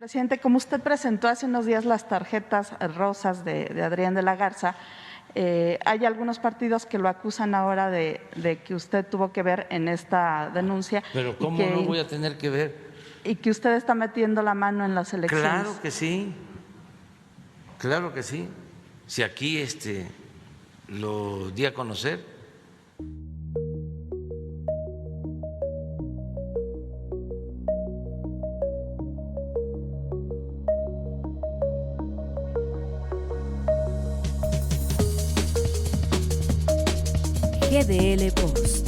Presidente, como usted presentó hace unos días las tarjetas rosas de Adrián de la Garza, hay algunos partidos que lo acusan ahora de que usted tuvo que ver en esta denuncia. Pero ¿cómo no voy a tener que ver? Y que usted está metiendo la mano en las elecciones. Claro que sí, claro que sí. Si aquí lo di a conocer. GDL Post.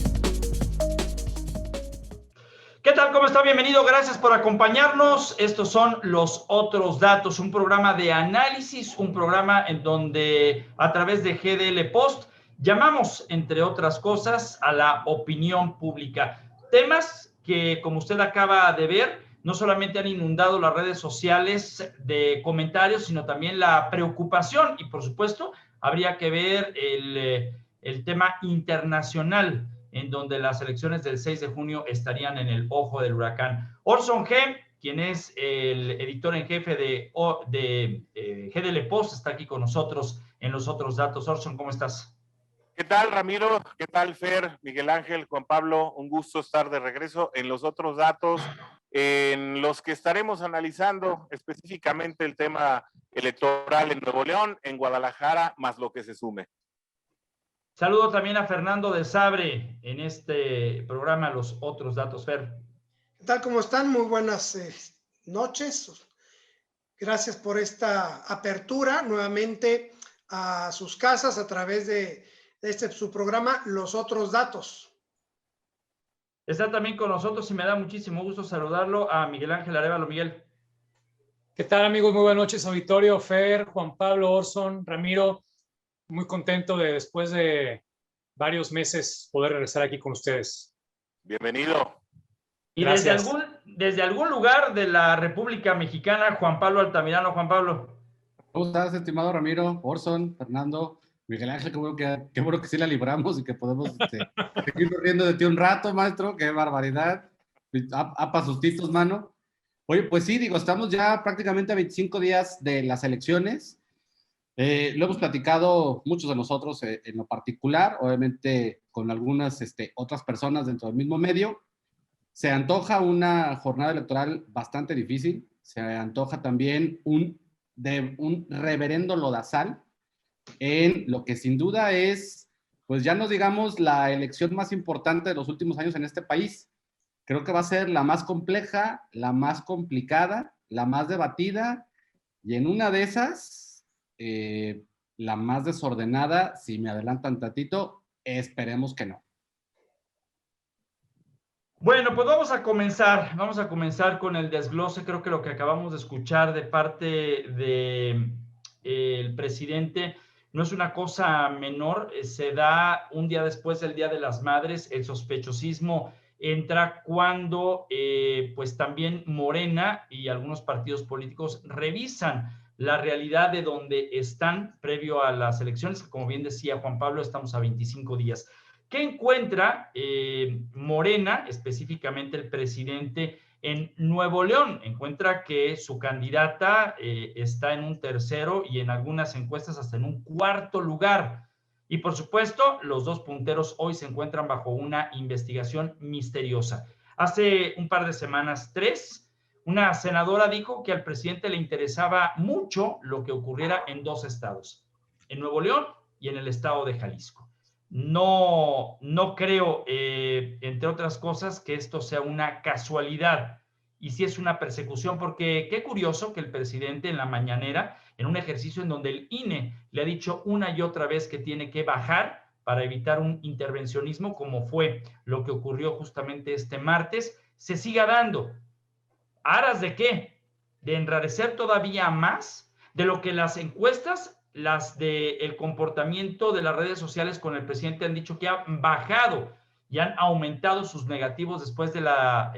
¿Qué tal? ¿Cómo está? Bienvenido. Gracias por acompañarnos. Estos son Los Otros Datos, un programa de análisis, un programa en donde a través de GDL Post llamamos, entre otras cosas, a la opinión pública. Temas que, como usted acaba de ver, no solamente han inundado las redes sociales de comentarios, sino también la preocupación y, por supuesto, habría que ver el tema internacional, en donde las elecciones del 6 de junio estarían en el ojo del huracán. Orson G., quien es el editor en jefe de GDL Post, está aquí con nosotros en Los Otros Datos. Orson, ¿cómo estás? ¿Qué tal, Ramiro? ¿Qué tal, Fer, Miguel Ángel, Juan Pablo? Un gusto estar de regreso en Los Otros Datos, en los que estaremos analizando específicamente el tema electoral en Nuevo León, en Guadalajara, más lo que se sume. Saludo también a Fernando de Sabre en este programa Los Otros Datos. Fer. ¿Qué tal? ¿Cómo están? Muy buenas noches. Gracias por esta apertura nuevamente a sus casas a través de su programa Los Otros Datos. Está también con nosotros y me da muchísimo gusto saludarlo a Miguel Ángel Arévalo. Miguel. ¿Qué tal, amigos? Muy buenas noches, auditorio. Fer, Juan Pablo, Orson, Ramiro. Muy contento de, después de varios meses, poder regresar aquí con ustedes. Bienvenido. Y desde algún lugar de la República Mexicana, Juan Pablo Altamirano. Juan Pablo. ¿Cómo estás, estimado Ramiro, Orson, Fernando, Miguel Ángel? Qué bueno que sí la libramos y que podemos seguir riendo de ti un rato, maestro. Qué barbaridad. Apa sustitos, mano. Oye, pues sí, estamos ya prácticamente a 25 días de las elecciones. Lo hemos platicado muchos de nosotros en lo particular, obviamente con algunas otras personas dentro del mismo medio. Se antoja una jornada electoral bastante difícil, se antoja también un reverendo lodazal en lo que sin duda es, pues ya no digamos la elección más importante de los últimos años en este país. Creo que va a ser la más compleja, la más complicada, la más debatida y en una de esas la más desordenada. Si me adelantan tantito, esperemos que no. Bueno, pues vamos a comenzar con el desglose. Creo que lo que acabamos de escuchar de parte del presidente no es una cosa menor. Se da un día después del Día de las Madres. El sospechosismo entra cuando pues también Morena y algunos partidos políticos revisan la realidad de donde están previo a las elecciones, que como bien decía Juan Pablo, estamos a 25 días. ¿Qué encuentra Morena, específicamente el presidente, en Nuevo León? Encuentra que su candidata está en un tercero y en algunas encuestas hasta en un cuarto lugar. Y por supuesto, los dos punteros hoy se encuentran bajo una investigación misteriosa. Hace un par de semanas, una senadora dijo que al presidente le interesaba mucho lo que ocurriera en dos estados, en Nuevo León y en el estado de Jalisco. No creo, entre otras cosas, que esto sea una casualidad y sí es una persecución, porque qué curioso que el presidente en la mañanera, en un ejercicio en donde el INE le ha dicho una y otra vez que tiene que bajar para evitar un intervencionismo, como fue lo que ocurrió justamente este martes, se siga dando. ¿Aras de qué? De enrarecer todavía más de lo que las encuestas, las del comportamiento de las redes sociales con el presidente han dicho que han bajado y han aumentado sus negativos después de la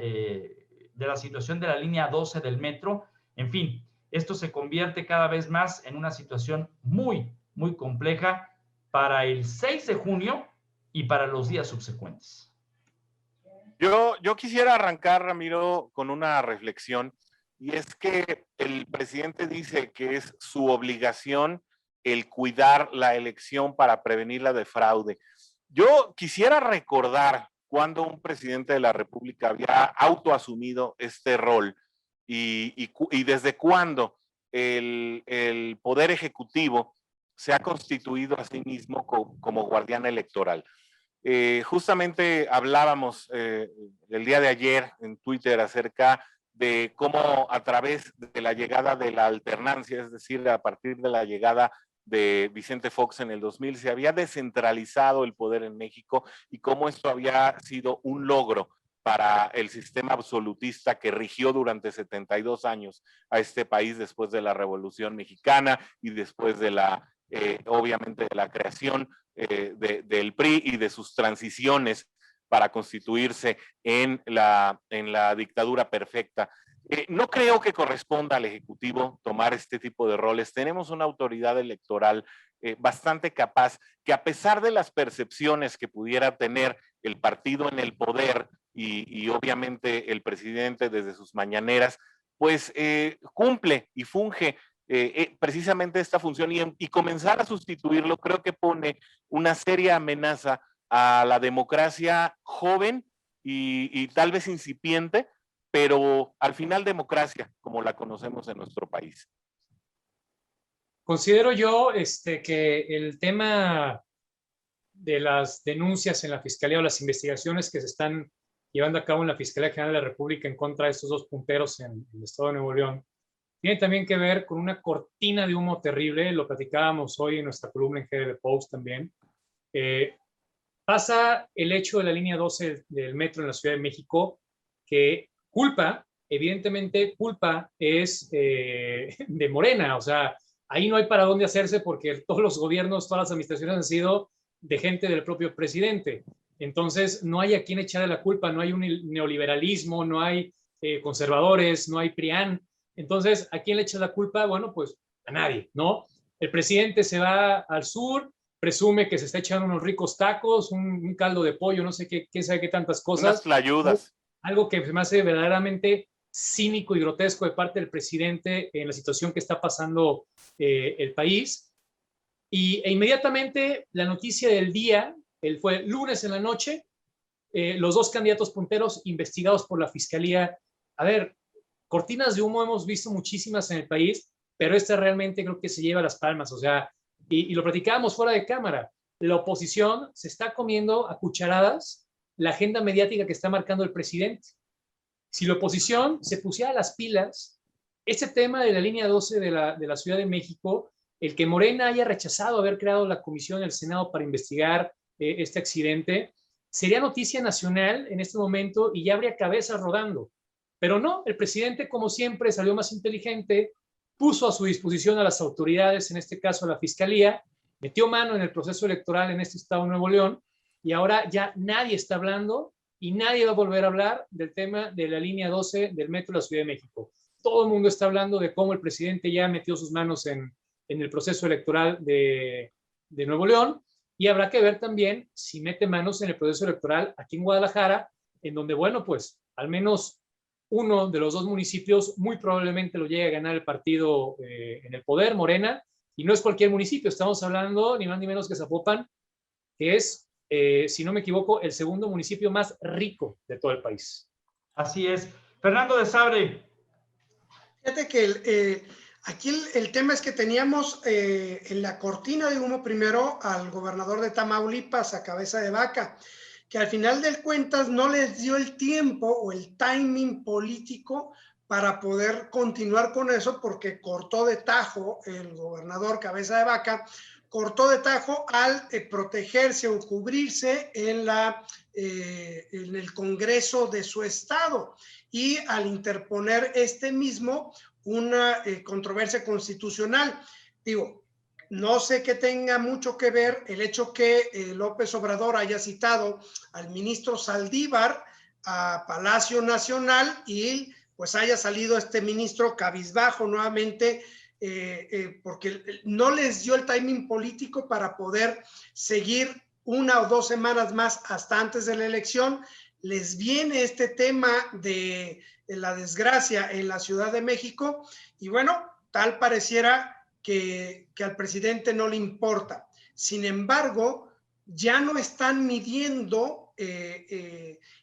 situación de la línea 12 del metro. En fin, esto se convierte cada vez más en una situación muy, muy compleja para el 6 de junio y para los días subsecuentes. Yo quisiera arrancar, Ramiro, con una reflexión, y es que el presidente dice que es su obligación el cuidar la elección para prevenirla de fraude. Yo quisiera recordar cuando un presidente de la República había autoasumido este rol y desde cuándo el Poder Ejecutivo se ha constituido a sí mismo como guardián electoral. Justamente hablábamos el día de ayer en Twitter acerca de cómo a través de la llegada de la alternancia, es decir, a partir de la llegada de Vicente Fox en el 2000, se había descentralizado el poder en México y cómo esto había sido un logro para el sistema absolutista que rigió durante 72 años a este país después de la Revolución Mexicana y después de la, obviamente, de la creación del PRI y de sus transiciones para constituirse en la dictadura perfecta. No creo que corresponda al Ejecutivo tomar este tipo de roles. Tenemos una autoridad electoral bastante capaz que, a pesar de las percepciones que pudiera tener el partido en el poder y obviamente el presidente desde sus mañaneras, pues cumple y funge precisamente esta función, y comenzar a sustituirlo creo que pone una seria amenaza a la democracia joven y tal vez incipiente, pero al final democracia como la conocemos en nuestro país. Considero yo que el tema de las denuncias en la Fiscalía o las investigaciones que se están llevando a cabo en la Fiscalía General de la República en contra de estos dos punteros en el estado de Nuevo León tiene también que ver con una cortina de humo terrible. Lo platicábamos hoy en nuestra columna en GDL Post también. Pasa el hecho de la línea 12 del metro en la Ciudad de México, que evidentemente culpa es de Morena. O sea, ahí no hay para dónde hacerse porque todos los gobiernos, todas las administraciones han sido de gente del propio presidente. Entonces, no hay a quién echarle la culpa, no hay un neoliberalismo, no hay conservadores, no hay PRIAN. Entonces, ¿a quién le echa la culpa? Bueno, pues a nadie, ¿no? El presidente se va al sur, presume que se está echando unos ricos tacos, un caldo de pollo, no sé qué sabe qué tantas cosas. Unas tlayudas. Algo que me hace verdaderamente cínico y grotesco de parte del presidente en la situación que está pasando el país. E inmediatamente la noticia del día, fue lunes en la noche, los dos candidatos punteros investigados por la Fiscalía. A ver, cortinas de humo hemos visto muchísimas en el país, pero esta realmente creo que se lleva las palmas. O sea, y lo platicábamos fuera de cámara, la oposición se está comiendo a cucharadas la agenda mediática que está marcando el presidente. Si la oposición se pusiera las pilas, este tema de la línea 12 de la Ciudad de México, el que Morena haya rechazado haber creado la comisión del Senado para investigar este accidente, sería noticia nacional en este momento y ya habría cabezas rodando. Pero no, el presidente, como siempre, salió más inteligente, puso a su disposición a las autoridades, en este caso a la Fiscalía, metió mano en el proceso electoral en este estado de Nuevo León, y ahora ya nadie está hablando y nadie va a volver a hablar del tema de la línea 12 del metro de la Ciudad de México. Todo el mundo está hablando de cómo el presidente ya metió sus manos en el proceso electoral de Nuevo León, y habrá que ver también si mete manos en el proceso electoral aquí en Guadalajara, en donde, bueno, pues al menos uno de los dos municipios muy probablemente lo llegue a ganar el partido en el poder, Morena, y no es cualquier municipio, estamos hablando ni más ni menos que Zapopan, que es, si no me equivoco, el segundo municipio más rico de todo el país. Así es. Fernando de Sabre. Fíjate que aquí el tema es que teníamos en la cortina de humo primero al gobernador de Tamaulipas, a Cabeza de Vaca, que al final de cuentas no les dio el tiempo o el timing político para poder continuar con eso, porque cortó de tajo el gobernador Cabeza de Vaca, cortó de tajo al protegerse o cubrirse en el Congreso de su estado, y al interponer mismo una controversia constitucional. Digo, no sé que tenga mucho que ver el hecho que López Obrador haya citado al ministro Saldívar a Palacio Nacional y pues haya salido este ministro cabizbajo nuevamente, porque no les dio el timing político para poder seguir 1 o 2 semanas más hasta antes de la elección, les viene este tema de la desgracia en la Ciudad de México y bueno, tal pareciera que al presidente no le importa. Sin embargo, ya no están midiendo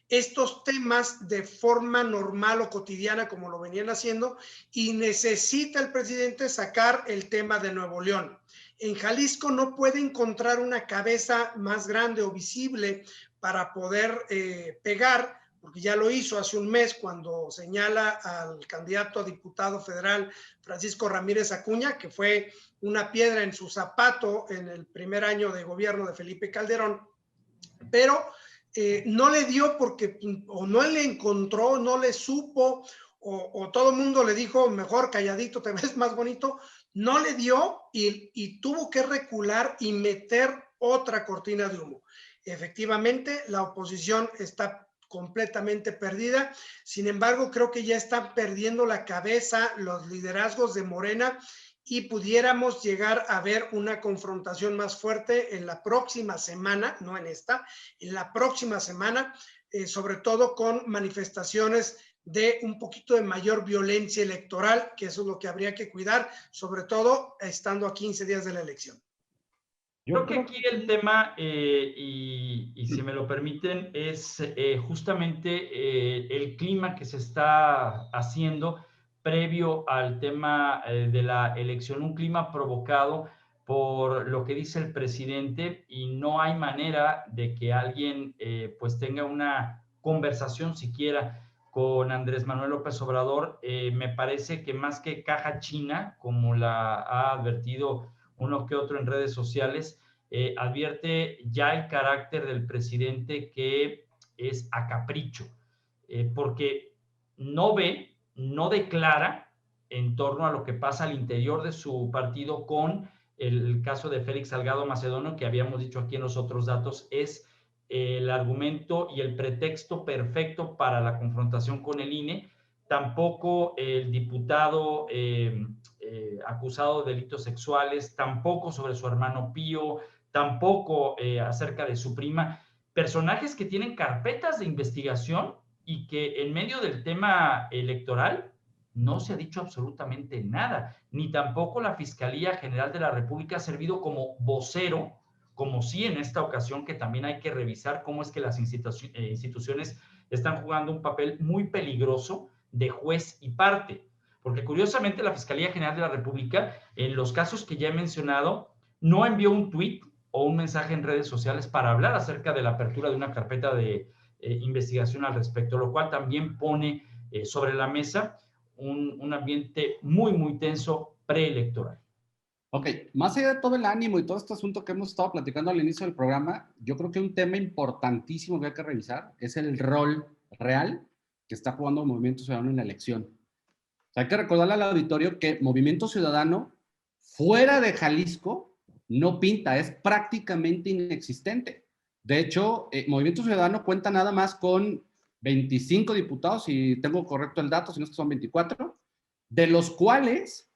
estos temas de forma normal o cotidiana como lo venían haciendo y necesita el presidente sacar el tema de Nuevo León. En Jalisco no puede encontrar una cabeza más grande o visible para poder pegar, porque ya lo hizo hace un mes cuando señala al candidato a diputado federal Francisco Ramírez Acuña, que fue una piedra en su zapato en el primer año de gobierno de Felipe Calderón, pero no le dio porque o no le encontró, no le supo, o todo el mundo le dijo, mejor calladito, te ves más bonito, no le dio y tuvo que recular y meter otra cortina de humo. Efectivamente, la oposición está completamente perdida. Sin embargo, creo que ya están perdiendo la cabeza los liderazgos de Morena y pudiéramos llegar a ver una confrontación más fuerte en la próxima semana, no en esta, en la próxima semana, sobre todo con manifestaciones de un poquito de mayor violencia electoral, que eso es lo que habría que cuidar, sobre todo estando a 15 días de la elección. Creo que aquí el tema, y si me lo permiten, es justamente el clima que se está haciendo previo al tema de la elección, un clima provocado por lo que dice el presidente y no hay manera de que alguien pues tenga una conversación siquiera con Andrés Manuel López Obrador. Me parece que más que caja china, como la ha advertido uno que otro en redes sociales, advierte ya el carácter del presidente que es a capricho, porque no ve, no declara en torno a lo que pasa al interior de su partido con el caso de Félix Salgado Macedonio, que habíamos dicho aquí en los otros datos, es el argumento y el pretexto perfecto para la confrontación con el INE. Tampoco el diputado acusado de delitos sexuales, tampoco sobre su hermano Pío, tampoco acerca de su prima, personajes que tienen carpetas de investigación y que en medio del tema electoral no se ha dicho absolutamente nada, ni tampoco la Fiscalía General de la República ha servido como vocero, como sí en esta ocasión, que también hay que revisar cómo es que las instituciones están jugando un papel muy peligroso de juez y parte, porque curiosamente la Fiscalía General de la República, en los casos que ya he mencionado, no envió un tuit o un mensaje en redes sociales para hablar acerca de la apertura de una carpeta de investigación al respecto, lo cual también pone sobre la mesa un ambiente muy, muy tenso preelectoral. Ok, más allá de todo el ánimo y todo este asunto que hemos estado platicando al inicio del programa, yo creo que un tema importantísimo que hay que revisar es el rol real que está jugando Movimiento Ciudadano en la elección. O sea, hay que recordarle al auditorio que Movimiento Ciudadano, fuera de Jalisco, no pinta, es prácticamente inexistente. De hecho, Movimiento Ciudadano cuenta nada más con 25 diputados, si tengo correcto el dato, si no es que son 24, de los cuales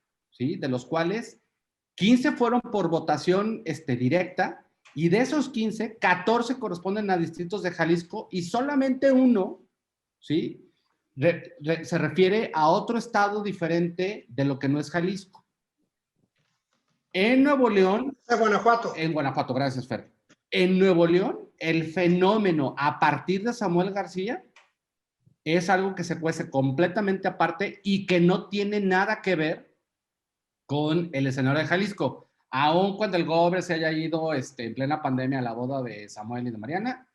15 fueron por votación directa, y de esos 15, 14 corresponden a distritos de Jalisco y solamente uno, ¿sí? Se refiere a otro estado diferente de lo que no es Jalisco. En Nuevo León... Guanajuato. En Guanajuato, gracias, Fer. En Nuevo León, el fenómeno a partir de Samuel García es algo que se cuece completamente aparte y que no tiene nada que ver con el escenario de Jalisco. Aun cuando el Gobre se haya ido en plena pandemia a la boda de Samuel y de Mariana,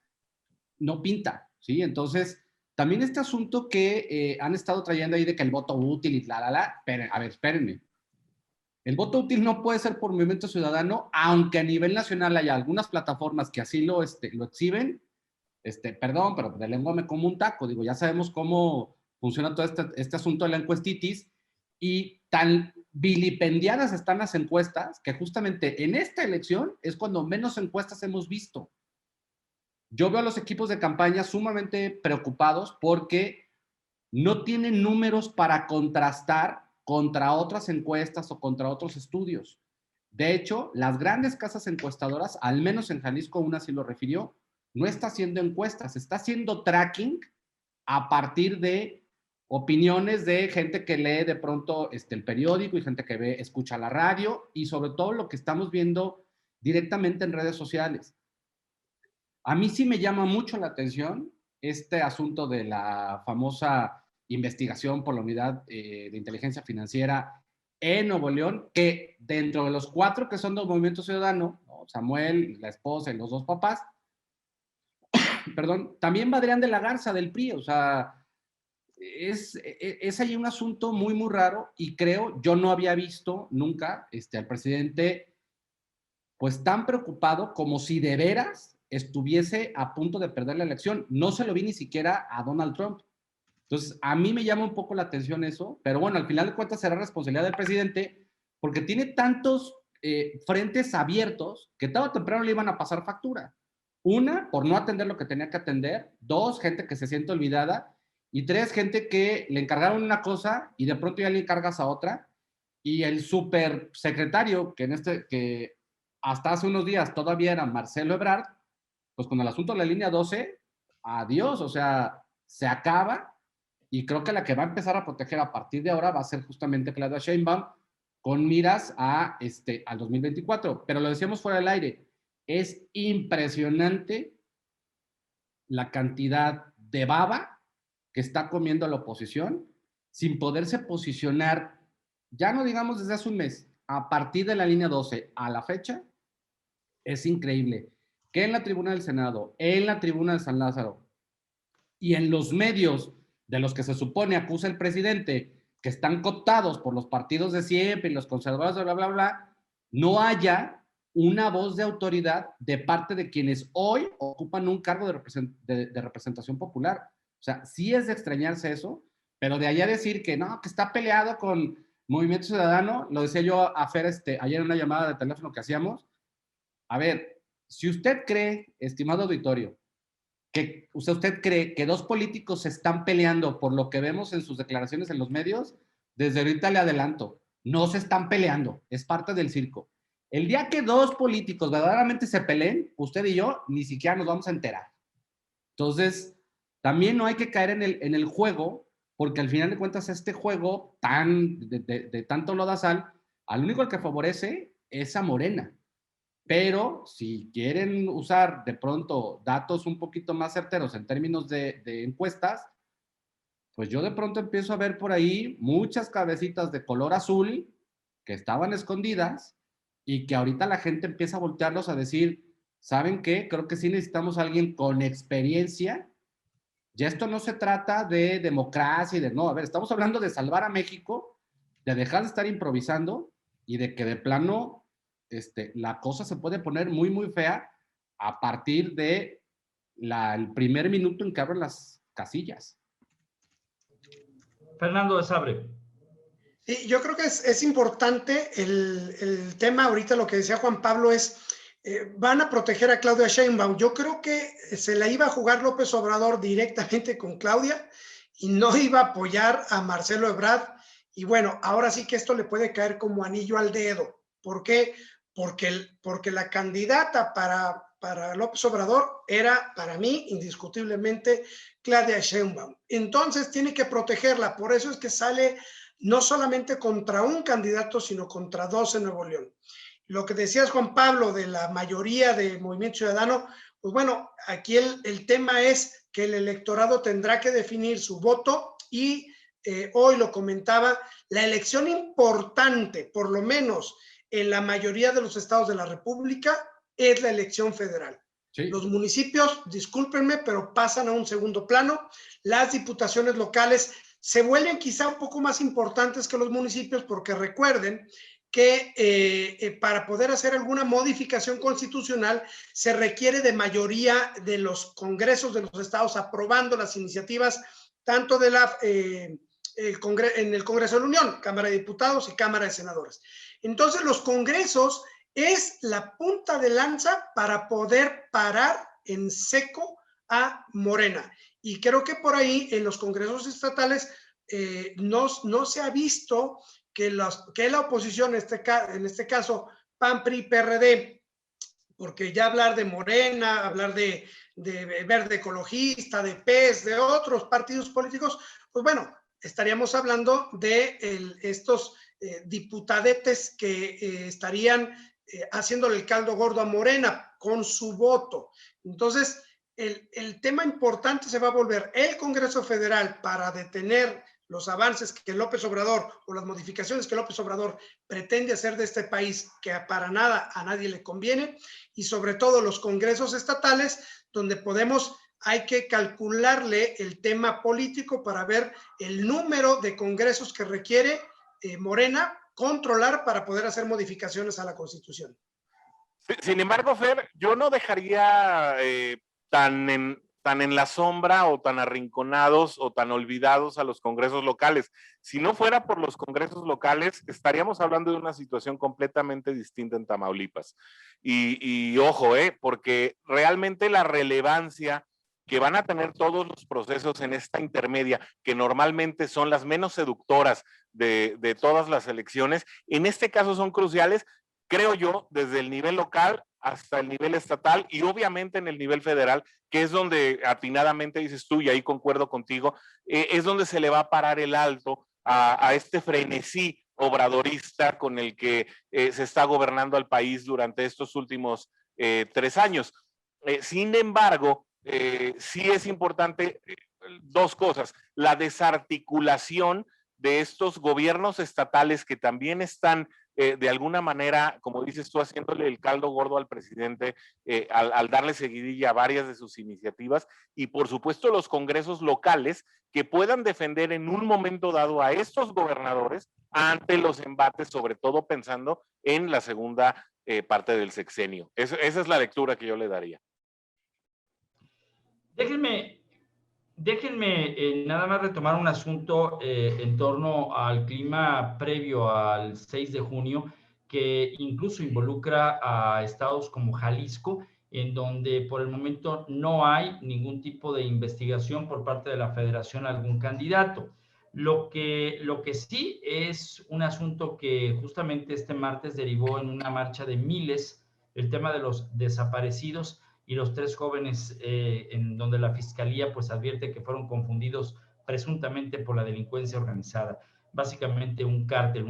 no pinta, ¿sí? Entonces, también este asunto que han estado trayendo ahí de que el voto útil y a ver, espérenme. El voto útil no puede ser por Movimiento Ciudadano, aunque a nivel nacional haya algunas plataformas que así lo exhiben. Perdón, pero de lengua me como un taco. Digo, ya sabemos cómo funciona todo este asunto de la encuestitis y tan vilipendiadas están las encuestas que justamente en esta elección es cuando menos encuestas hemos visto. Yo veo a los equipos de campaña sumamente preocupados porque no tienen números para contrastar contra otras encuestas o contra otros estudios. De hecho, las grandes casas encuestadoras, al menos en Jalisco, una sí lo refirió, no está haciendo encuestas, está haciendo tracking a partir de opiniones de gente que lee de pronto el periódico y gente que escucha la radio y sobre todo lo que estamos viendo directamente en redes sociales. A mí sí me llama mucho la atención este asunto de la famosa investigación por la Unidad de Inteligencia Financiera en Nuevo León, que dentro de los 4 que son del Movimiento Ciudadano, ¿no? Samuel, la esposa y los 2 papás, perdón, también va Adrián de la Garza del PRI, o sea, es ahí un asunto muy, muy raro y creo, yo no había visto nunca al presidente pues tan preocupado como si de veras estuviese a punto de perder la elección. No se lo vi ni siquiera a Donald Trump. Entonces, a mí me llama un poco la atención eso, pero bueno, al final de cuentas será responsabilidad del presidente porque tiene tantos frentes abiertos que tarde o temprano le iban a pasar factura. Una, por no atender lo que tenía que atender. 2, gente que se siente olvidada. Y 3, gente que le encargaron una cosa y de pronto ya le encargas a otra. Y el supersecretario, que hasta hace unos días todavía era Marcelo Ebrard, pues con el asunto de la línea 12, adiós, o sea, se acaba. Y creo que la que va a empezar a proteger a partir de ahora va a ser justamente Claudia Sheinbaum, con miras al 2024. Pero lo decíamos fuera del aire, es impresionante la cantidad de baba que está comiendo la oposición sin poderse posicionar, ya no digamos desde hace un mes, a partir de la línea 12 a la fecha. Es increíble que en la tribuna del Senado, en la tribuna de San Lázaro y en los medios de los que se supone acusa el presidente, que están cooptados por los partidos de siempre y los conservadores, bla, bla, bla, no haya una voz de autoridad de parte de quienes hoy ocupan un cargo de representación popular. O sea, sí es de extrañarse eso, pero de allá decir que no, que está peleado con Movimiento Ciudadano, lo decía yo a Fer ayer en una llamada de teléfono que hacíamos. A ver, si usted cree, estimado auditorio, que usted cree que 2 políticos se están peleando por lo que vemos en sus declaraciones en los medios, desde ahorita le adelanto, no se están peleando, es parte del circo. El día que 2 políticos verdaderamente se peleen, usted y yo ni siquiera nos vamos a enterar. Entonces, también no hay que caer en el juego, porque al final de cuentas este juego de tanto lodazal, al único al que favorece es a Morena. Pero si quieren usar de pronto datos un poquito más certeros en términos de encuestas, pues yo de pronto empiezo a ver por ahí muchas cabecitas de color azul que estaban escondidas y que ahorita la gente empieza a voltearlos a decir, ¿saben qué? Creo que sí necesitamos a alguien con experiencia. Ya esto no se trata de democracia y de no, a ver, estamos hablando de salvar a México, de dejar de estar improvisando y de que de plano la cosa se puede poner muy, muy fea a partir de el primer minuto en que abren las casillas. Fernando de Sabre. Sí, yo creo que es importante el tema, ahorita lo que decía Juan Pablo es, van a proteger a Claudia Sheinbaum. Yo creo que se la iba a jugar López Obrador directamente con Claudia y no iba a apoyar a Marcelo Ebrard. Y bueno, ahora sí que esto le puede caer como anillo al dedo. ¿Por qué? Porque la candidata para López Obrador era, para mí, indiscutiblemente, Claudia Sheinbaum. Entonces tiene que protegerla. Por eso es que sale no solamente contra un candidato, sino contra 2 en Nuevo León. Lo que decías, Juan Pablo, de la mayoría del Movimiento Ciudadano, pues bueno, aquí el tema es que el electorado tendrá que definir su voto y hoy lo comentaba, la elección importante, por lo menos en la mayoría de los estados de la República, es la elección federal. Sí. Los municipios, discúlpenme, pero pasan a un segundo plano. Las diputaciones locales se vuelven quizá un poco más importantes que los municipios porque recuerden que para poder hacer alguna modificación constitucional se requiere de mayoría de los congresos de los estados aprobando las iniciativas tanto de en el Congreso de la Unión, Cámara de Diputados y Cámara de Senadores. Entonces los congresos es la punta de lanza para poder parar en seco a Morena. Y creo que por ahí en los congresos estatales no se ha visto que la oposición, en este caso PAN, PRI, PRD, porque ya hablar de Morena, hablar de Verde Ecologista, de PES, de otros partidos políticos, pues bueno, estaríamos hablando de estos diputadetes que estarían haciéndole el caldo gordo a Morena con su voto. Entonces, el tema importante se va a volver el Congreso Federal para detener los avances que López Obrador o las modificaciones que López Obrador pretende hacer de este país, que para nada a nadie le conviene, y sobre todo los congresos estatales, donde hay que calcularle el tema político para ver el número de congresos que requiere Morena controlar para poder hacer modificaciones a la Constitución. Sin embargo, Fer, yo no dejaría tan en la sombra o tan arrinconados o tan olvidados a los congresos locales. Si no fuera por los congresos locales, estaríamos hablando de una situación completamente distinta en Tamaulipas. Y ojo, porque realmente la relevancia que van a tener todos los procesos en esta intermedia, que normalmente son las menos seductoras de todas las elecciones, en este caso son cruciales, creo yo, desde el nivel local hasta el nivel estatal y obviamente en el nivel federal, que es donde atinadamente dices tú, y ahí concuerdo contigo, es donde se le va a parar el alto a este frenesí obradorista con el que se está gobernando al país durante estos últimos 3 años. Sin embargo, sí es importante dos cosas: la desarticulación de estos gobiernos estatales que también están de alguna manera, como dices tú, haciéndole el caldo gordo al presidente al darle seguidilla a varias de sus iniciativas, y por supuesto los congresos locales que puedan defender en un momento dado a estos gobernadores ante los embates, sobre todo pensando en la segunda parte del sexenio. Esa es la lectura que yo le daría. Déjenme nada más retomar un asunto en torno al clima previo al 6 de junio, que incluso involucra a estados como Jalisco, en donde por el momento no hay ningún tipo de investigación por parte de la Federación a algún candidato. Lo que sí es un asunto que justamente este martes derivó en una marcha de miles, el tema de los desaparecidos y los 3 jóvenes en donde la fiscalía pues advierte que fueron confundidos presuntamente por la delincuencia organizada, básicamente un cártel,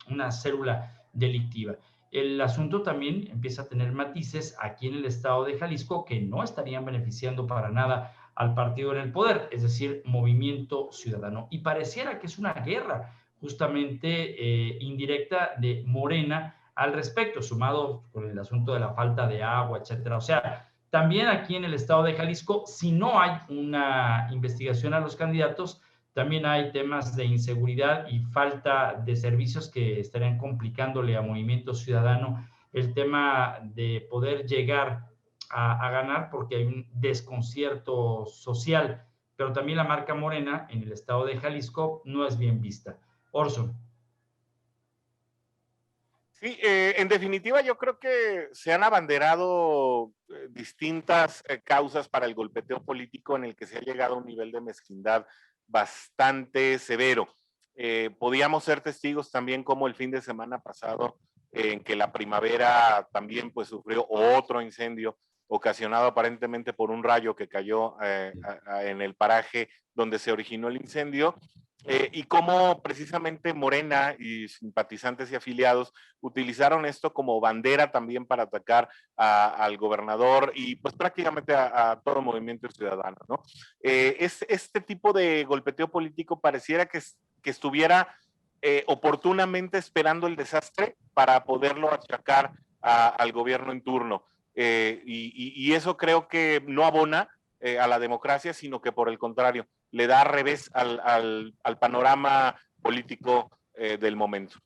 una célula delictiva. El asunto también empieza a tener matices aquí en el estado de Jalisco que no estarían beneficiando para nada al partido en el poder, es decir, Movimiento Ciudadano. Y pareciera que es una guerra justamente indirecta de Morena al respecto, sumado con el asunto de la falta de agua, etcétera. O sea, también aquí en el estado de Jalisco, si no hay una investigación a los candidatos, también hay temas de inseguridad y falta de servicios que estarían complicándole a Movimiento Ciudadano el tema de poder llegar a ganar, porque hay un desconcierto social, pero también la marca Morena en el estado de Jalisco no es bien vista. Orson. Sí, en definitiva yo creo que se han abanderado distintas causas para el golpeteo político en el que se ha llegado a un nivel de mezquindad bastante severo. Podíamos ser testigos también como el fin de semana pasado en que la primavera también pues sufrió otro incendio ocasionado aparentemente por un rayo que cayó en el paraje donde se originó el incendio. Y cómo precisamente Morena y simpatizantes y afiliados utilizaron esto como bandera también para atacar al gobernador y pues prácticamente a todo Movimiento Ciudadano, ¿no? Este tipo de golpeteo político pareciera que estuviera oportunamente esperando el desastre para poderlo achacar al gobierno en turno. Y eso creo que no abona a la democracia, sino que por el contrario, le da revés al panorama político del momento.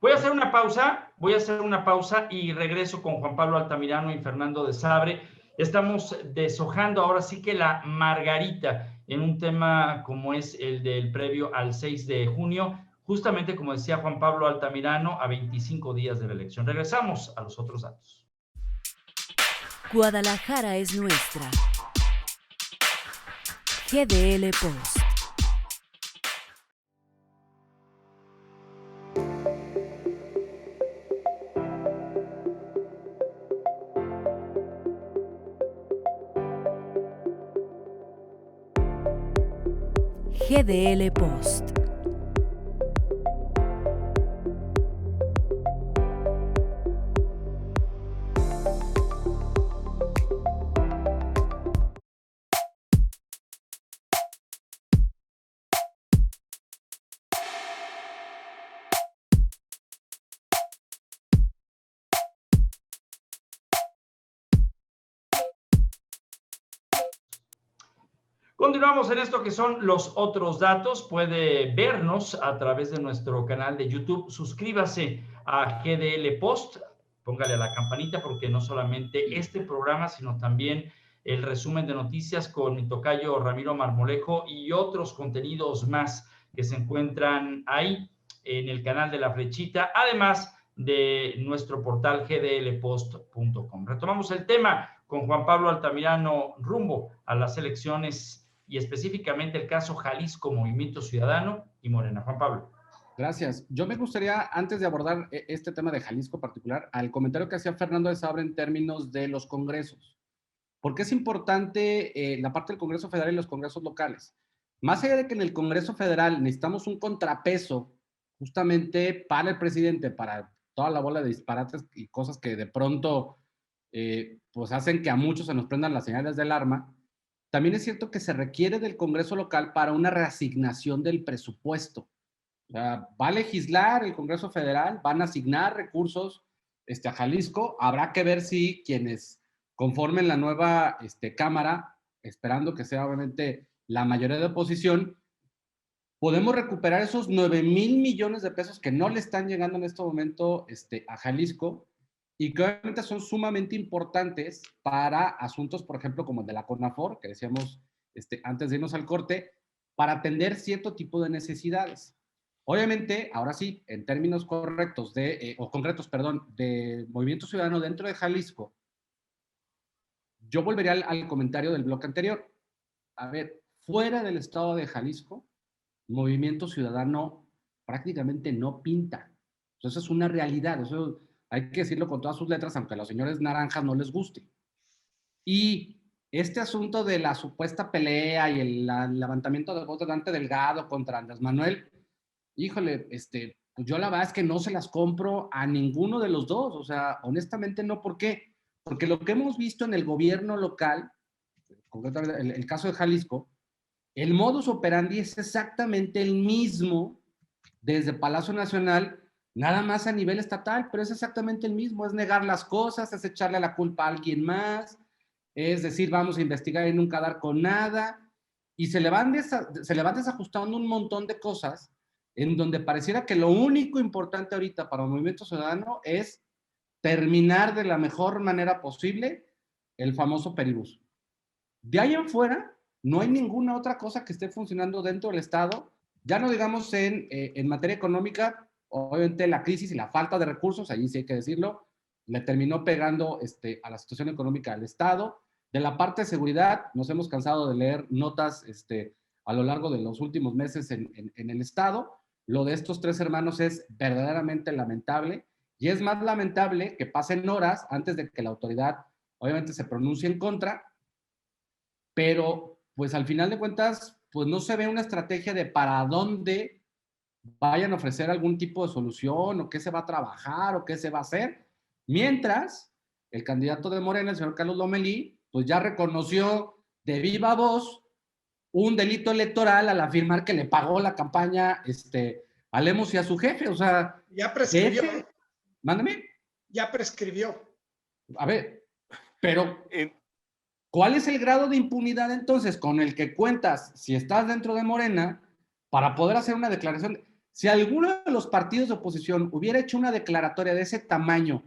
Voy a hacer una pausa y regreso con Juan Pablo Altamirano y Fernando de Sabre. Estamos deshojando ahora sí que la margarita en un tema como es el del previo al 6 de junio, justamente como decía Juan Pablo Altamirano, a 25 días de la elección. Regresamos a los otros datos. Guadalajara es nuestra. GDL Post. GDL Post. Continuamos en esto que son los otros datos. Puede vernos a través de nuestro canal de YouTube. Suscríbase a GDL Post, póngale a la campanita porque no solamente este programa, sino también el resumen de noticias con mi tocayo Ramiro Marmolejo y otros contenidos más que se encuentran ahí en el canal de La Flechita, además de nuestro portal gdlpost.com. Retomamos el tema con Juan Pablo Altamirano rumbo a las elecciones y específicamente el caso Jalisco, Movimiento Ciudadano y Morena. Juan Pablo. Gracias. Yo me gustaría, antes de abordar este tema de Jalisco en particular, al comentario que hacía Fernando de Sabre en términos de los congresos. Porque es importante la parte del Congreso Federal y los congresos locales. Más allá de que en el Congreso Federal necesitamos un contrapeso justamente para el presidente, para toda la bola de disparates y cosas que de pronto pues hacen que a muchos se nos prendan las señales de alarma, también es cierto que se requiere del Congreso local para una reasignación del presupuesto. O sea, va a legislar el Congreso Federal, van a asignar recursos a Jalisco. Habrá que ver si quienes conformen la nueva Cámara, esperando que sea obviamente la mayoría de oposición, podemos recuperar esos 9,000 millones de pesos que no le están llegando en este momento a Jalisco y que obviamente son sumamente importantes para asuntos, por ejemplo, como el de la CONAFOR, que decíamos antes de irnos al corte, para atender cierto tipo de necesidades. Obviamente, ahora sí, en términos concretos, de Movimiento Ciudadano dentro de Jalisco, yo volvería al comentario del bloque anterior. A ver, fuera del estado de Jalisco, Movimiento Ciudadano prácticamente no pinta. Eso es una realidad, eso hay que decirlo con todas sus letras, aunque a los señores naranjas no les guste. Y este asunto de la supuesta pelea y el levantamiento de voz de Dante Delgado contra Andrés Manuel, híjole, yo la verdad es que no se las compro a ninguno de los dos, o sea, honestamente no. ¿Por qué? Porque lo que hemos visto en el gobierno local, concretamente el caso de Jalisco, el modus operandi es exactamente el mismo desde Palacio Nacional, nada más a nivel estatal, pero es exactamente el mismo, es negar las cosas, es echarle la culpa a alguien más, es decir, vamos a investigar y nunca dar con nada, y se le van desajustando un montón de cosas en donde pareciera que lo único importante ahorita para el Movimiento Ciudadano es terminar de la mejor manera posible el famoso Peribús. De ahí en fuera, no hay ninguna otra cosa que esté funcionando dentro del Estado, ya no digamos en materia económica. Obviamente la crisis y la falta de recursos, allí sí hay que decirlo, le terminó pegando a la situación económica del Estado. De la parte de seguridad, nos hemos cansado de leer notas a lo largo de los últimos meses en el Estado. Lo de estos 3 hermanos es verdaderamente lamentable, y es más lamentable que pasen horas antes de que la autoridad obviamente se pronuncie en contra, pero pues al final de cuentas pues no se ve una estrategia de para dónde vayan a ofrecer algún tipo de solución, o qué se va a trabajar, o qué se va a hacer, mientras el candidato de Morena, el señor Carlos Lomelí, pues ya reconoció de viva voz un delito electoral al afirmar que le pagó la campaña a Lemos y a su jefe. O sea, ya prescribió. Mándame. Ya prescribió. A ver, pero ¿cuál es el grado de impunidad entonces con el que cuentas si estás dentro de Morena para poder hacer una declaración? Si alguno de los partidos de oposición hubiera hecho una declaratoria de ese tamaño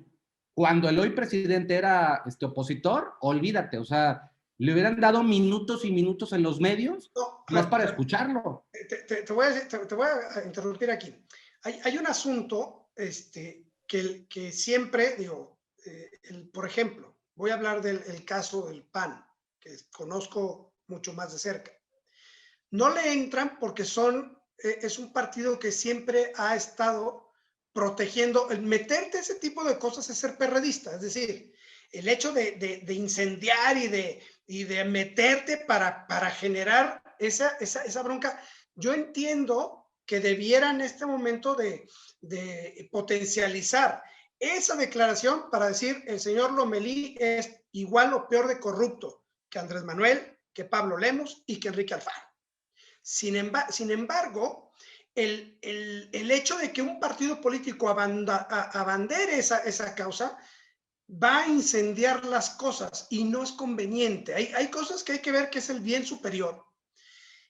cuando el hoy presidente era opositor, olvídate, o sea, le hubieran dado minutos y minutos en los medios más para escucharlo. Te voy a interrumpir aquí. Hay un asunto que siempre, digo, por ejemplo, voy a hablar del caso del PAN, que conozco mucho más de cerca. No le entran porque es un partido que siempre ha estado protegiendo. El meterte ese tipo de cosas es ser perredista, es decir, el hecho de incendiar y de meterte para generar esa bronca, Yo entiendo que debiera en este momento de potencializar esa declaración para decir el señor Lomelí es igual o peor de corrupto que Andrés Manuel, que Pablo Lemos y que Enrique Alfaro. Sin embargo, el hecho de que un partido político abandere esa causa va a incendiar las cosas y no es conveniente. Hay cosas que hay que ver que es el bien superior.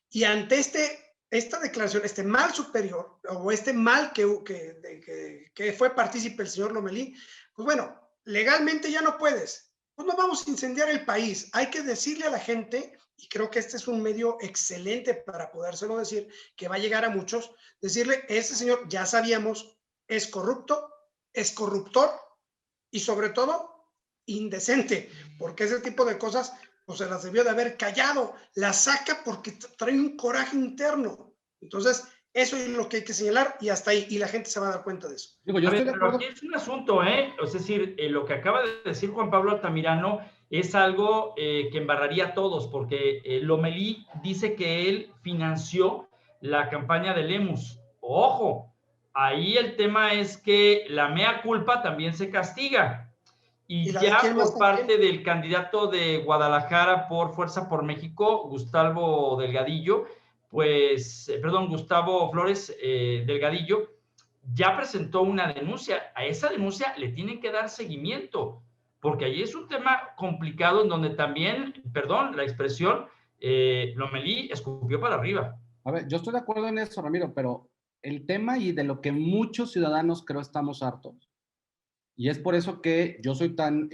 Y ante esta declaración, este mal superior, o este mal que fue partícipe el señor Lomelí, pues bueno, legalmente ya no puedes. Pues no vamos a incendiar el país. Hay que decirle a la gente, y creo que este es un medio excelente para podérselo decir, que va a llegar a muchos, decirle, ese señor ya sabíamos, es corrupto, es corruptor, y sobre todo, indecente, porque ese tipo de cosas pues se las debió de haber callado, las saca porque trae un coraje interno. Entonces, eso es lo que hay que señalar y hasta ahí, y la gente se va a dar cuenta de eso. Digo, yo estoy de pero acuerdo. aquí es un asunto, es decir, lo que acaba de decir Juan Pablo Altamirano es algo que embarraría a todos, porque Lomelí dice que él financió la campaña de Lemus. Ojo, ahí el tema es que la mea culpa también se castiga. Y ya por parte del candidato de Guadalajara por Fuerza por México, Gustavo Delgadillo, Gustavo Flores Delgadillo, ya presentó una denuncia. A esa denuncia le tienen que dar seguimiento, porque allí es un tema complicado en donde también, perdón la expresión, Lomelí escupió para arriba. A ver, yo estoy de acuerdo en eso, Ramiro, pero el tema y de lo que muchos ciudadanos creo estamos hartos, y es por eso que yo soy tan,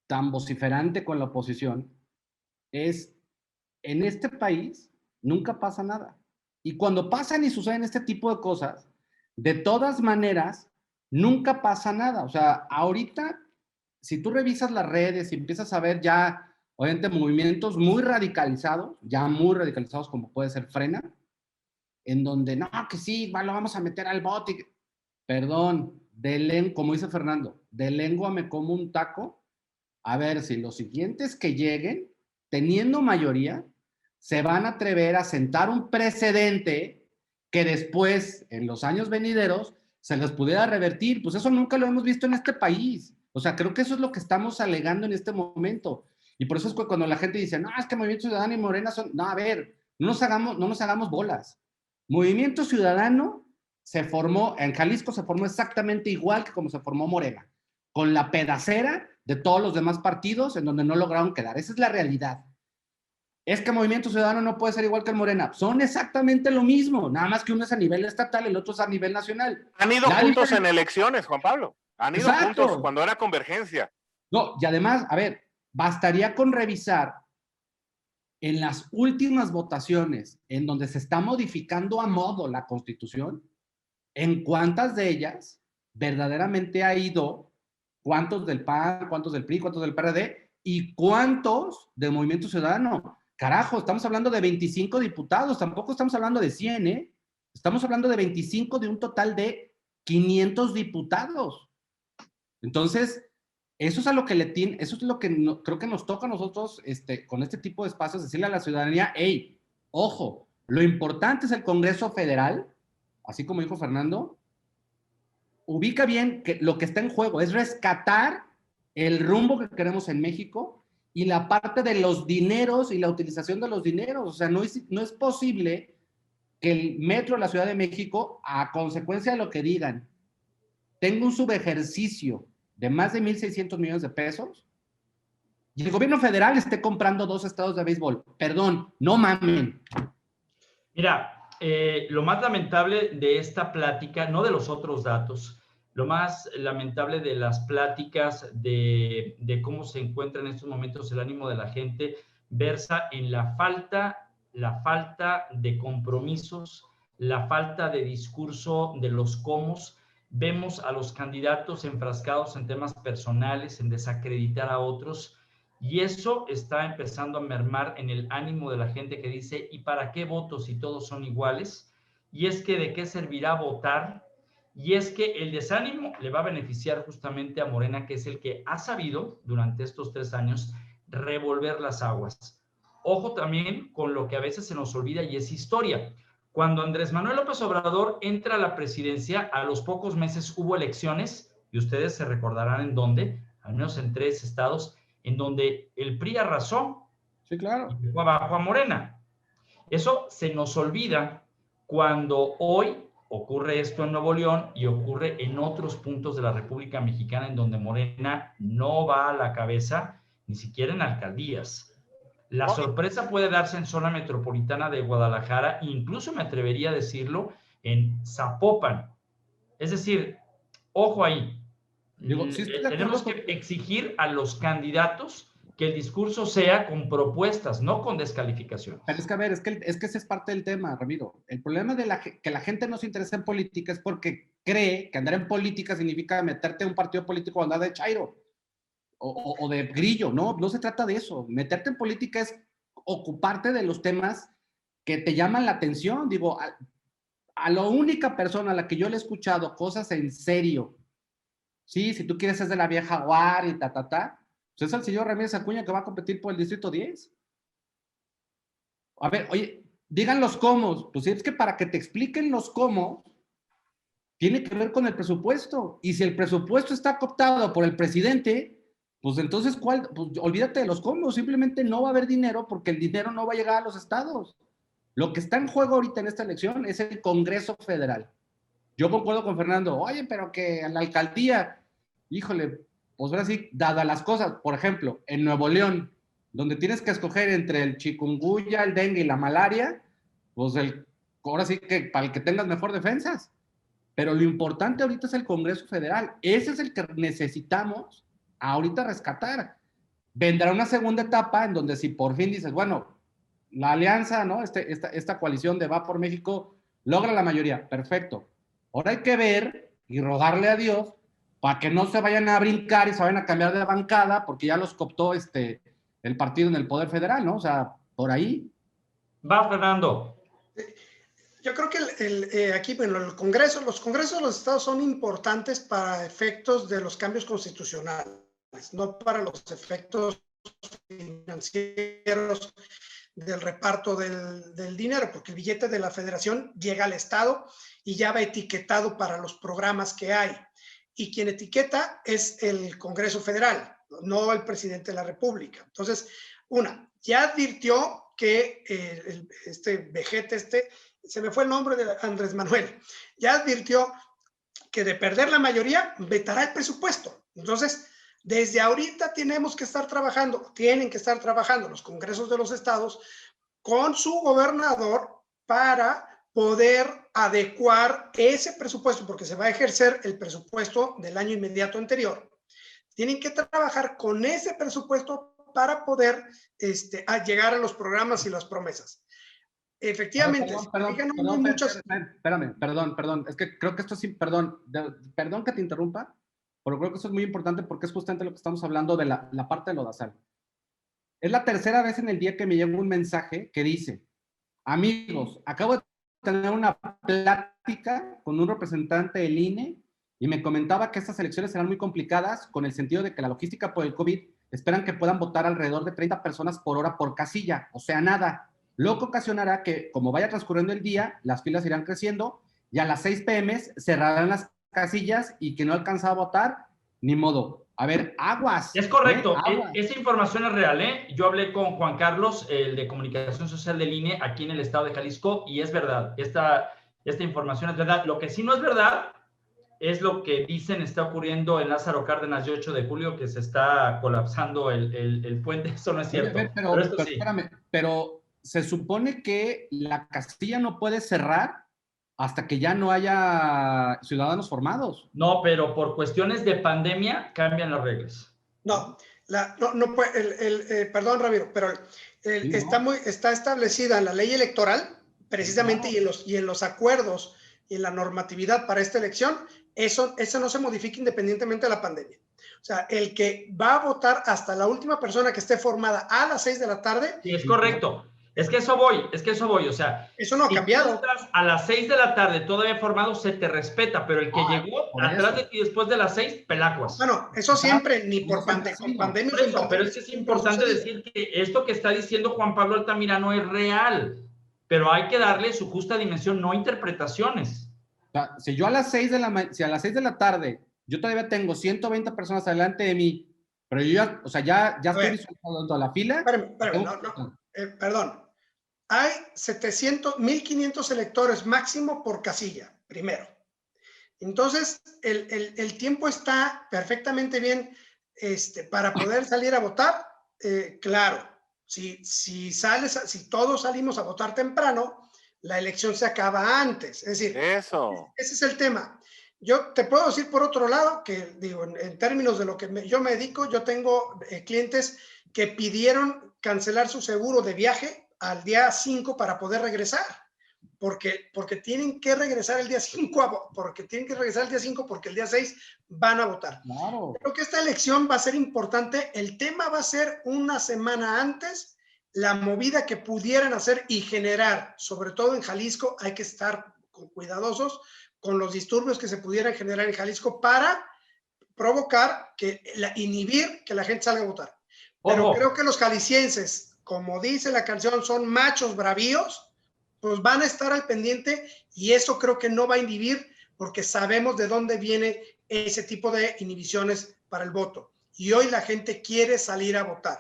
tan vociferante con la oposición, es en este país nunca pasa nada. Y cuando pasan y suceden este tipo de cosas, de todas maneras, nunca pasa nada. O sea, ahorita, si tú revisas las redes y empiezas a ver ya, obviamente, movimientos muy radicalizados como puede ser Frena, en donde, no, que sí, lo vamos a meter al bote. Perdón, como dice Fernando, de lengua me como un taco, a ver si los siguientes que lleguen, teniendo mayoría, se van a atrever a sentar un precedente que después, en los años venideros, se les pudiera revertir. Pues eso nunca lo hemos visto en este país. O sea, creo que eso es lo que estamos alegando en este momento. Y por eso es que cuando la gente dice, no, es que Movimiento Ciudadano y Morena son... No, a ver, no nos hagamos bolas. Movimiento Ciudadano se formó, en Jalisco se formó exactamente igual que como se formó Morena, con la pedacera de todos los demás partidos en donde no lograron quedar. Esa es la realidad. Es que Movimiento Ciudadano no puede ser igual que el Morena. Son exactamente lo mismo, nada más que uno es a nivel estatal y el otro es a nivel nacional. Han ido juntos en elecciones, Juan Pablo. Han ido juntos cuando era convergencia. No, y además, a ver, bastaría con revisar en las últimas votaciones en donde se está modificando a modo la Constitución, en cuántas de ellas verdaderamente ha ido, cuántos del PAN, cuántos del PRI, cuántos del PRD y cuántos del Movimiento Ciudadano. Carajo, estamos hablando de 25 diputados, tampoco estamos hablando de 100, ¿eh? Estamos hablando de 25 de un total de 500 diputados. Entonces, eso es a lo que eso es lo que creo que nos toca a nosotros con este tipo de espacios, decirle a la ciudadanía, hey, ojo, lo importante es el Congreso Federal, así como dijo Fernando, ubica bien que lo que está en juego es rescatar el rumbo que queremos en México y la parte de los dineros y la utilización de los dineros. O sea, no es posible que el metro de la Ciudad de México, a consecuencia de lo que digan, tenga un subejercicio de más de 1,600 millones de pesos y el gobierno federal esté comprando 2 estadios de béisbol. Perdón, no mamen. Mira, lo más lamentable de esta plática, no de los otros datos, lo más lamentable de las pláticas de cómo se encuentra en estos momentos el ánimo de la gente, versa en la falta de compromisos, la falta de discurso de los cómos. Vemos a los candidatos enfrascados en temas personales, en desacreditar a otros, y eso está empezando a mermar en el ánimo de la gente que dice, ¿y para qué voto si todos son iguales? Y es que ¿de qué servirá votar? Y es que el desánimo le va a beneficiar justamente a Morena, que es el que ha sabido durante estos 3 años revolver las aguas. ojo también con lo que a veces se nos olvida y es historia. Cuando Andrés Manuel López Obrador entra a la presidencia, a los pocos meses hubo elecciones, y ustedes se recordarán en dónde, al menos en 3 estados, en donde el PRI arrasó. Sí, claro. Y dejó abajo a Morena. Eso se nos olvida cuando hoy ocurre esto en Nuevo León y ocurre en otros puntos de la República Mexicana en donde Morena no va a la cabeza, ni siquiera en alcaldías. La sorpresa puede darse en zona metropolitana de Guadalajara, incluso me atrevería a decirlo, en Zapopan. Es decir, ojo ahí. Digo, sí estoy de Tenemos acuerdo que exigir a los candidatos que el discurso sea con propuestas, no con descalificaciones. Pero es que, a ver, es que ese es parte del tema, Ramiro. El problema de que la gente no se interesa en política es porque cree que andar en política significa meterte en un partido político o andar de chairo o de grillo. No, no se trata de eso. Meterte en política es ocuparte de los temas que te llaman la atención. Digo, a la única persona a la que yo le he escuchado cosas en serio, sí, si tú quieres es de la vieja Guar y pues es el señor Ramírez Acuña que va a competir por el Distrito 10. A ver, oye, digan los cómo. Pues es que para que te expliquen los cómo, tiene que ver con el presupuesto. Y si el presupuesto está cooptado por el presidente, pues entonces, ¿cuál? Pues olvídate de los cómo. Simplemente no va a haber dinero porque el dinero no va a llegar a los estados. Lo que está en juego ahorita en esta elección es el Congreso Federal. Yo concuerdo con Fernando. Oye, pero que a la alcaldía, híjole, pues ahora sí, dadas las cosas, por ejemplo, en Nuevo León, donde tienes que escoger entre el chikungunya, el dengue y la malaria, pues ahora sí que para el que tengas mejor defensas. Pero lo importante ahorita es el Congreso Federal. Ese es el que necesitamos ahorita rescatar. Vendrá una segunda etapa en donde si por fin dices, bueno, la alianza, ¿no? Esta coalición de Va por México logra la mayoría. Perfecto. Ahora hay que ver y rogarle a Dios para que no se vayan a brincar y se vayan a cambiar de bancada porque ya los cooptó el partido en el Poder Federal, ¿no? O sea, por ahí. Va, Fernando. Yo creo que aquí, bueno, los congresos de los estados son importantes para efectos de los cambios constitucionales, no para los efectos financieros del reparto del dinero, porque el billete de la federación llega al estado y ya va etiquetado para los programas que hay. Y quien etiqueta es el Congreso Federal, no el presidente de la República. Entonces, ya advirtió que este vejete, se me fue el nombre de Andrés Manuel, ya advirtió que de perder la mayoría, vetará el presupuesto. Entonces, desde ahorita tienen que estar trabajando los congresos de los estados con su gobernador para poder adecuar ese presupuesto, porque se va a ejercer el presupuesto del año inmediato anterior. Tienen que trabajar con ese presupuesto para poder llegar a los programas y las promesas. Efectivamente. Perdón. Es que creo que esto sí, perdón que te interrumpa, pero creo que eso es muy importante porque es justamente lo que estamos hablando de la parte de Lodazal. Es la tercera vez en el día que me llega un mensaje que dice, amigos, acabo de tener una plática con un representante del INE y me comentaba que estas elecciones serán muy complicadas con el sentido de que la logística por el COVID esperan que puedan votar alrededor de 30 personas por hora por casilla, o sea, nada. Lo que ocasionará que, como vaya transcurriendo el día, las filas irán creciendo y a las 6 p.m. cerrarán las casillas y que no alcanza a votar, ni modo. A ver, aguas. Es correcto, esa información es real, ¿eh? Yo hablé con Juan Carlos, el de Comunicación Social del INE, aquí en el estado de Jalisco, y es verdad, esta información es verdad. Lo que sí no es verdad es lo que dicen está ocurriendo en Lázaro Cárdenas de 8 de julio, que se está colapsando el puente. Eso no es cierto. Pero espérame, pero se supone que la casilla no puede cerrar hasta que ya no haya ciudadanos formados. No, pero por cuestiones de pandemia cambian las reglas. No puede, perdón, Ramiro, pero está establecida en la ley electoral, precisamente, y en los acuerdos y en la normatividad para esta elección, eso no se modifica independientemente de la pandemia. O sea, el que va a votar hasta la última persona que esté formada a las 6 de la tarde. Sí, es correcto. Es que eso voy, o sea. Eso no ha cambiado. Si entras a las 6 de la tarde todavía formado, se te respeta, pero el que llegó atrás de ti después de las 6, pelacuas. Bueno, eso siempre, ni por pandemia. Por eso, pero es que es importante decir que esto que está diciendo Juan Pablo Altamirano es real, pero hay que darle su justa dimensión, no interpretaciones. O sea, si yo a las 6 de la tarde, yo todavía tengo 120 personas adelante de mí, pero yo ya, o sea, ya estoy visualizando dentro de la fila. Espérame, perdón. Hay 1.500 electores máximo por casilla, primero. Entonces, el tiempo está perfectamente bien para poder salir a votar. Claro, si todos salimos a votar temprano, la elección se acaba antes. Es decir, ese es el tema. Yo te puedo decir por otro lado que, digo, en términos de lo que yo me dedico, yo tengo clientes que pidieron cancelar su seguro de viaje al día 5 para poder regresar, porque tienen que regresar el día 5, porque el día 6 van a votar. Claro. Creo que esta elección va a ser importante. El tema va a ser una semana antes, la movida que pudieran hacer y generar, sobre todo en Jalisco, hay que estar cuidadosos con los disturbios que se pudieran generar en Jalisco para provocar, inhibir que la gente salga a votar. Pero creo que los jaliscienses, como dice la canción, son machos bravíos, pues van a estar al pendiente y eso creo que no va a inhibir porque sabemos de dónde viene ese tipo de inhibiciones para el voto. Y hoy la gente quiere salir a votar.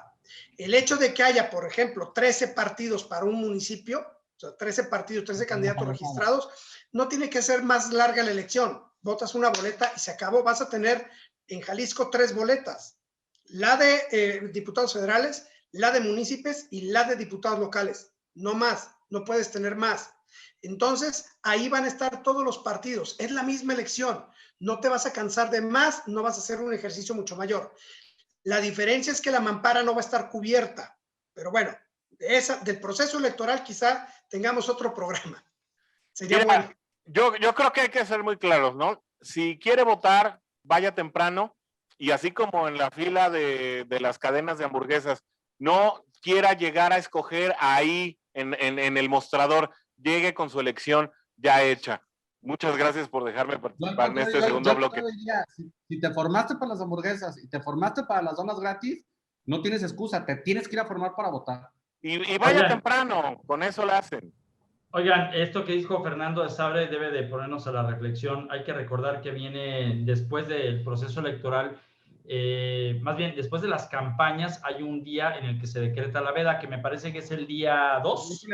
El hecho de que haya, por ejemplo, 13 partidos para un municipio, o sea, 13 partidos, 13 candidatos registrados, no tiene que ser más larga la elección. Votas una boleta y se acabó. Vas a tener en Jalisco 3 boletas. La de diputados federales, la de municipios y la de diputados locales. No más, no puedes tener más. Entonces, ahí van a estar todos los partidos. Es la misma elección. No te vas a cansar de más, no vas a hacer un ejercicio mucho mayor. La diferencia es que la mampara no va a estar cubierta. Pero bueno, del proceso electoral quizá tengamos otro programa. Sería bueno. Yo creo que hay que ser muy claros, ¿no? Si quiere votar, vaya temprano y así como en la fila de las cadenas de hamburguesas, no quiera llegar a escoger ahí en el mostrador, llegue con su elección ya hecha. Muchas gracias por dejarme participar en este segundo bloque. Si te formaste para las hamburguesas y te formaste para las donas gratis, no tienes excusa, te tienes que ir a formar para votar. Y vaya temprano, con eso la hacen. Oigan, esto que dijo Fernando de Sabre debe de ponernos a la reflexión. Hay que recordar que viene después del proceso electoral, más bien después de las campañas, hay un día en el que se decreta la veda, que me parece que es el día 2.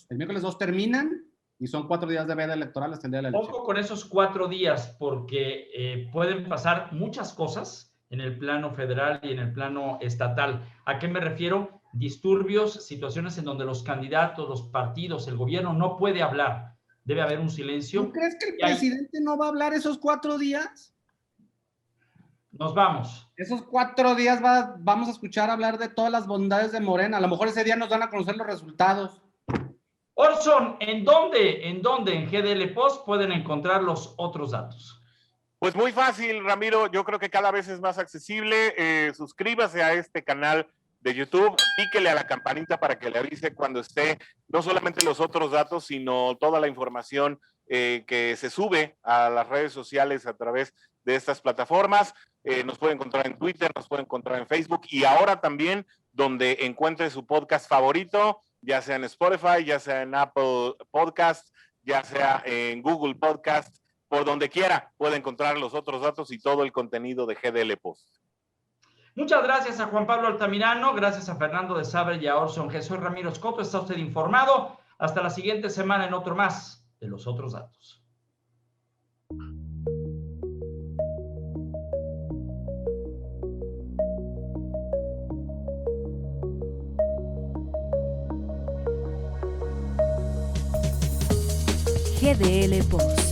El miércoles 2 terminan y son 4 días de veda electoral hasta el día de la elección. Ojo con esos 4 días, porque pueden pasar muchas cosas en el plano federal y en el plano estatal. ¿A qué me refiero? Disturbios, situaciones en donde los candidatos, los partidos, el gobierno no puede hablar. Debe haber un silencio. ¿Tú crees que el presidente no va a hablar esos 4 días? Nos vamos. Esos 4 días vamos a escuchar hablar de todas las bondades de Morena. A lo mejor ese día nos van a conocer los resultados. Orson, ¿en dónde en GDL Post pueden encontrar los otros datos? Pues muy fácil, Ramiro. Yo creo que cada vez es más accesible. Suscríbase a este canal de YouTube, píquele a la campanita para que le avise cuando esté no solamente los otros datos, sino toda la información que se sube a las redes sociales a través de estas plataformas. Nos puede encontrar en Twitter, nos puede encontrar en Facebook y ahora también donde encuentre su podcast favorito, ya sea en Spotify, ya sea en Apple Podcast, ya sea en Google Podcast, por donde quiera puede encontrar los otros datos y todo el contenido de GDL Post. Muchas gracias a Juan Pablo Altamirano, gracias a Fernando de Sabre y a Orson G. Soy Ramiro Escoto, está usted informado. Hasta la siguiente semana en otro más de los otros datos. GDL Post.